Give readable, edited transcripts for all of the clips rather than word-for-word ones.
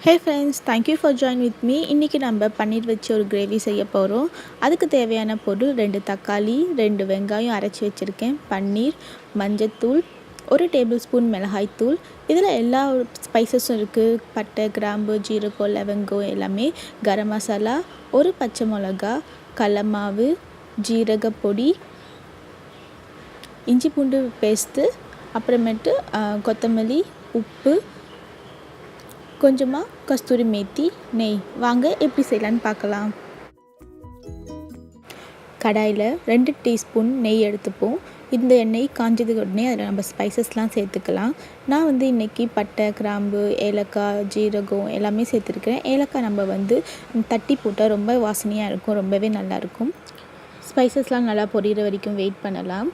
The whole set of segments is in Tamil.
Hey friends, thank you for joining with me. இன்றைக்கி நம்ம பன்னீர் வச்சு ஒரு கிரேவி செய்ய போகிறோம். அதுக்கு தேவையான பொருள் 2 தக்காளி, 2 வெங்காயம் அரைச்சி வச்சுருக்கேன், பன்னீர், மஞ்சத்தூள், 1 டேபிள் ஸ்பூன் மிளகாய்த்தூள். இதில் எல்லா ஸ்பைசஸும் இருக்குது. பட்டை, கிராம்பு, ஜீரகம், லவங்கம் எல்லாமே, கரம் மசாலா, ஒரு பச்சை மிளகா, கடல மாவு, ஜீரகப்பொடி, இஞ்சி பூண்டு பேஸ்ட்டு, அப்புறமேட்டு கொத்தமல்லி, உப்பு, கொஞ்சமாக கஸ்தூரி மேத்தி, நெய். வாங்க எப்படி செய்யலான்னு பார்க்கலாம். கடாயில் 2 டீஸ்பூன் நெய் எடுத்துப்போம். இந்த எண்ணெய் காஞ்சதுக்கு உடனே அதில் நம்ம ஸ்பைசஸ்லாம் சேர்த்துக்கலாம். நான் இன்றைக்கி பட்டை, கிராம்பு, ஏலக்காய், ஜீரகம் எல்லாமே சேர்த்துருக்கிறேன். ஏலக்காய் நம்ம தட்டி போட்டால் ரொம்ப வாசனையாக இருக்கும், ரொம்பவே நல்லாயிருக்கும். ஸ்பைசஸ்லாம் நல்லா பொரியிற வரைக்கும் வெயிட் பண்ணலாம்.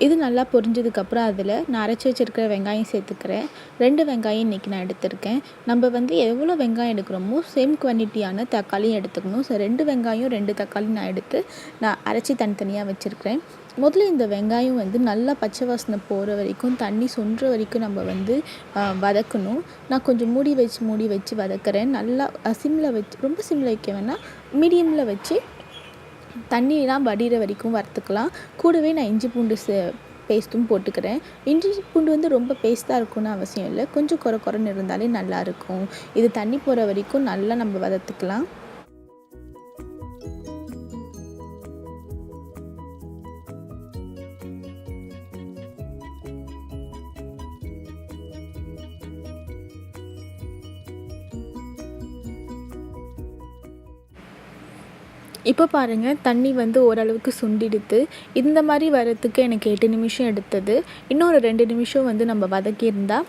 இது நல்லா பொரிஞ்சதுக்கப்புறம் அதில் நான் அரைச்சி வச்சுருக்கிற வெங்காயம் சேர்த்துக்கிறேன். 2 வெங்காயம் இன்றைக்கி நான் எடுத்திருக்கேன். நம்ம எவ்வளோ வெங்காயம் எடுக்கிறோமோ சேம் குவான்டிட்டியான தக்காளியும் எடுத்துக்கணும். 2 வெங்காயம் 2 தக்காளி நான் எடுத்து நான் அரைச்சி தனித்தனியாக வச்சுருக்கிறேன். முதல்ல இந்த வெங்காயம் நல்லா பச்சை வாசனை போகிற வரைக்கும், தண்ணி சொன்ற வரைக்கும் நம்ம வதக்கணும். நான் கொஞ்சம் மூடி வச்சு வதக்கிறேன். நல்லா சிம்மில் வச்சு, ரொம்ப சிம்மில் வைக்க வேணாம், மீடியமில் வச்சு தண்ணியெலாம் வடிகிற வரைக்கும் வறுத்துக்கலாம். கூடவே நான் இஞ்சி பூண்டு பேஸ்ட்டும் போட்டுக்கிறேன். இஞ்சி பூண்டு ரொம்ப பேஸ்ட்டாக இருக்கும்னு அவசியம் இல்லை, கொஞ்சம் கொரன்னு இருந்தாலே நல்லாயிருக்கும். இது தண்ணி போகிற வரைக்கும் நல்லா நம்ம வதத்துக்கலாம். இப்போ பாருங்கள், தண்ணி ஓரளவுக்கு சுண்டிடுத்து. இந்த மாதிரி வரத்துக்கு எனக்கு 8 நிமிஷம் எடுத்தது. இன்னொரு 2 நிமிஷம் நம்ம வதக்கியிருந்தால்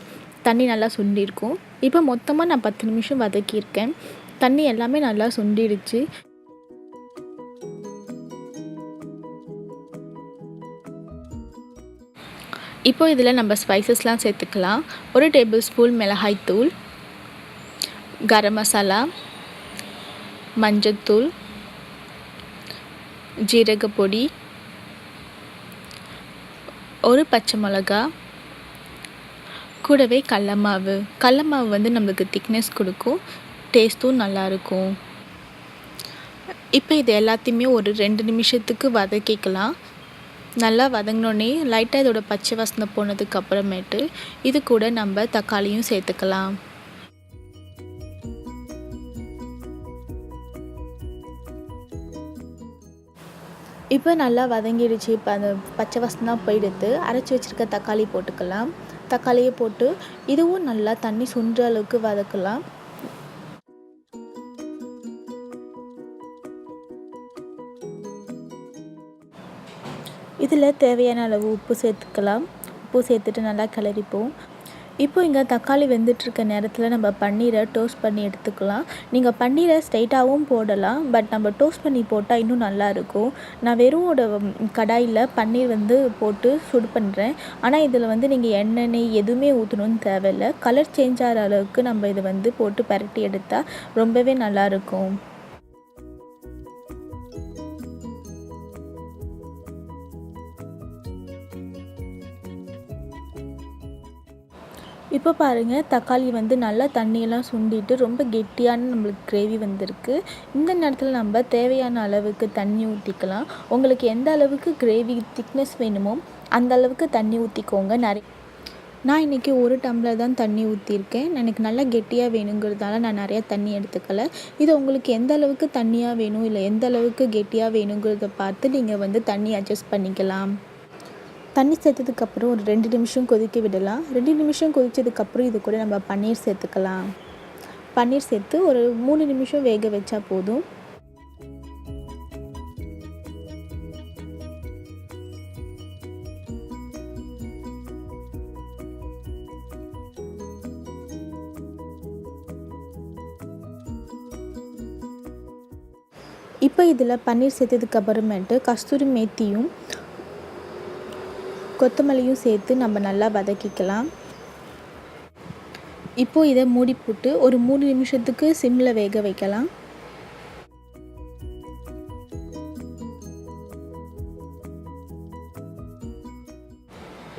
தண்ணி நல்லா சுண்டிருக்கும். இப்போ மொத்தமாக நான் 10 நிமிஷம் வதக்கியிருக்கேன். தண்ணி எல்லாமே நல்லா சுண்டிடுச்சு. இப்போ இதில் நம்ம ஸ்பைசஸ்லாம் சேர்த்துக்கலாம். 1 டேபிள் ஸ்பூன் மிளகாய்த்தூள், கரம் மசாலா, மஞ்சத்தூள், ஜீரகப்பொடி, 1 பச்சை மிளகா, கூடவே கடல மாவு. கடல மாவு நம்மளுக்கு திக்னஸ் கொடுக்கும், டேஸ்ட்டும் நல்லாயிருக்கும். இப்போ இது எல்லாத்தையுமே ஒரு 2 நிமிஷத்துக்கு வதக்கிக்கலாம். நல்லா வதங்கினோடனே லைட்டாக இதோட பச்சை வாசனை போனதுக்கு அப்புறமேட்டு இது கூட நம்ம தக்காளியும் சேர்த்துக்கலாம். இப்போ நல்லா வதங்கிடுச்சு. இப்போ அந்த பச்சை வாசனைலாம் போயிடுத்து. அரைச்சி வச்சுருக்க தக்காளி போட்டுக்கலாம். தக்காளியை போட்டு இதுவும் நல்லா தண்ணி சுண்டுற அளவுக்கு வதக்கலாம். இதில் தேவையான அளவு உப்பு சேர்த்துக்கலாம். உப்பு சேர்த்துட்டு நல்லா கிளறிப்போம். இப்போ இங்கே தக்காளி வெந்துட்டுருக்க நேரத்தில் நம்ம பன்னீரை டோஸ்ட் பண்ணி எடுத்துக்கலாம். நீங்கள் பன்னீரை ஸ்ட்ரைட்டாகவும் போடலாம், பட் நம்ம டோஸ்ட் பண்ணி போட்டால் இன்னும் நல்லாயிருக்கும். நான் வெறும் கடாயில் பன்னீர் போட்டு சுடு பண்ணுறேன். ஆனால் இதில் நீங்கள் எண்ணெய் எதுவுமே ஊற்றணும்னு தேவையில்லை. கலர் சேஞ்ச் ஆகிற அளவுக்கு நம்ம இதை போட்டு பரட்டி எடுத்தால் ரொம்பவே நல்லாயிருக்கும். இப்போ பாருங்கள், தக்காளி நல்லா தண்ணியெல்லாம் சுண்டிட்டு ரொம்ப கெட்டியான நம்மளுக்கு கிரேவி வந்திருக்கு. இந்த நேரத்தில் நம்ம தேவையான அளவுக்கு தண்ணி ஊற்றிக்கலாம். உங்களுக்கு எந்த அளவுக்கு கிரேவி திக்னஸ் வேணுமோ அந்த அளவுக்கு தண்ணி ஊற்றிக்கோங்க. நான் இன்றைக்கி 1 டம்ளர் தான் தண்ணி ஊற்றிருக்கேன். எனக்கு நல்லா கெட்டியாக வேணுங்கிறதால நான் நிறையா தண்ணி எடுத்துக்கலை. இது உங்களுக்கு எந்த அளவுக்கு தண்ணியாக வேணும், இல்லை எந்த அளவுக்கு கெட்டியாக வேணுங்கிறத பார்த்து நீங்கள் தண்ணி அட்ஜஸ்ட் பண்ணிக்கலாம். தண்ணி சேர்த்ததுக்கப்புறம் ஒரு 2 நிமிஷம் கொதிக்க விடலாம். 2 நிமிஷம் கொதித்ததுக்கப்புறம் இது கூட நம்ம பன்னீர் சேர்த்துக்கலாம். பன்னீர் சேர்த்து ஒரு 3 நிமிஷம் வேக வச்சா போதும். இப்போ இதில் பன்னீர் சேர்த்ததுக்கப்புறமேட்டு கஸ்தூரி மேத்தியும் கொத்தமல்லியும் சேர்த்து நம்ம நல்லா வதக்கிக்கலாம். இப்போது இதை மூடி போட்டு ஒரு 3 நிமிஷத்துக்கு சிம்மில் வேக வைக்கலாம்.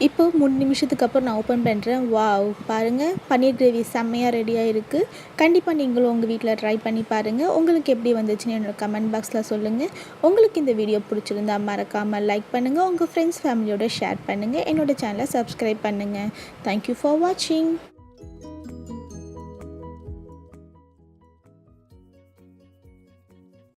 இப்போ 3 நிமிஷத்துக்கு அப்புறம் நான் ஓப்பன் பண்ணுறேன். வாவ்! பாருங்கள், பன்னீர் கிரேவி செம்மையாக ரெடியாக இருக்குது. கண்டிப்பாக நீங்களும் உங்கள் வீட்டில் ட்ரை பண்ணி பாருங்கள். உங்களுக்கு எப்படி வந்துச்சுன்னு என்னோட கமெண்ட் பாக்ஸில் சொல்லுங்கள். உங்களுக்கு இந்த வீடியோ பிடிச்சிருந்தா மறக்காமல் லைக் பண்ணுங்கள். உங்கள் ஃப்ரெண்ட்ஸ் ஃபேமிலியோட ஷேர் பண்ணுங்கள். என்னோட சேனலை சப்ஸ்கிரைப் பண்ணுங்கள். தேங்க்யூ ஃபார் வாட்சிங்.